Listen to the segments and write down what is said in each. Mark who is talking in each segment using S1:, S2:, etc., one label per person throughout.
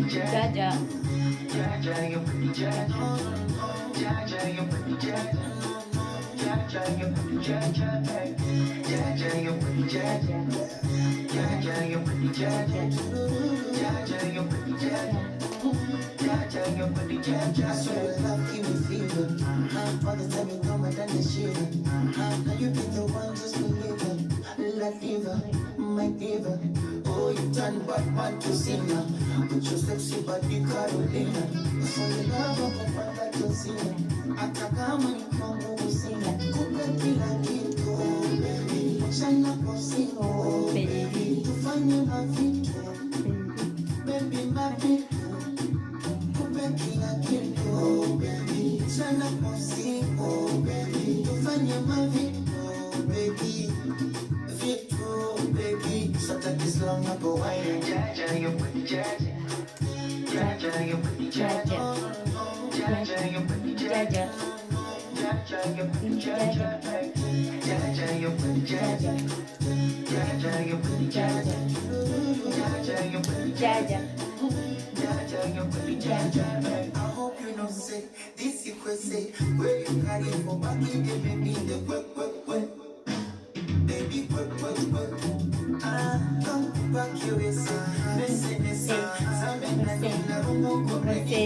S1: Jaja.
S2: I swear your love give me fever. All the time you come and then the shiver. Now you be the one, just believe it. La diva, my diva. Oh, you turn Batman to sinner. With your sexy body, Carolina. For your love, I'm a fan that you'll see. Atakama ni kwangu usina. Kupe kila kitu, baby. Chana kusino, baby. Tufanye mavitu, baby, mavitu. Kupe kila kitu, baby. Chana kusino, baby. Tufanye mavitu, baby. Vitu, baby. Sata kislanga kwa wine. Jaja, you put the jaja. Jaja, you put the jaja. Jaja, you put the jaja. Jaja, you put the jaja. Jaja, you put the jaja. Jaja, you put the jaja. Jaja, you put the jaja. Jaja, you put the jaja. I hope you know say this you could say where you carry for back in the baby the work. Baby work. Ah, come back here is messy. Zamena na rungu kumreki.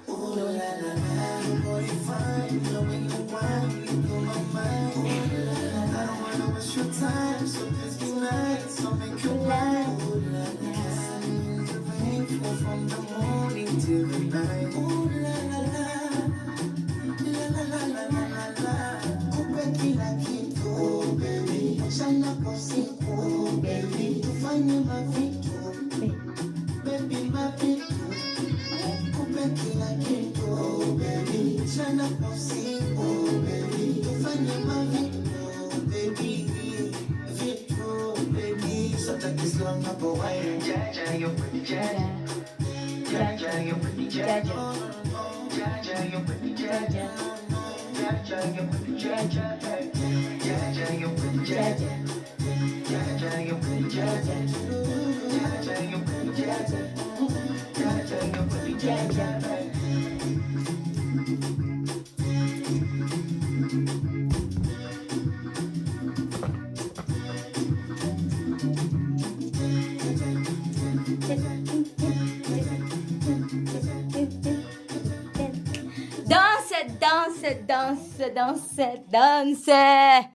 S2: Oh la la la, your body fine, the way you whine, you blow my mind. I don't wanna waste your time, so let's be nice, so make you mine. Oh la la la, the rain fall from the morning till the night. Oh la la la, kupe kila kitu, baby. Mchana kwa usiku, baby. Tufanye mavitu, baby, mavitu. Kupe kila kitu, baby. Mchana kwa usiku, baby. Tufanye mavitu, baby. Vitu, baby. Sota kislanga kwa wine. Jaja, you put the jaja. Jaja, you put the jaja. Jaja, you put the jaja. Jaja, you put the jaja. Jaja, you put the jaja. Jaja, you put the jaja. Jaja, you put the jaja. Jaja, you put the jaja.
S1: Danse, danse, danse, danse, danse.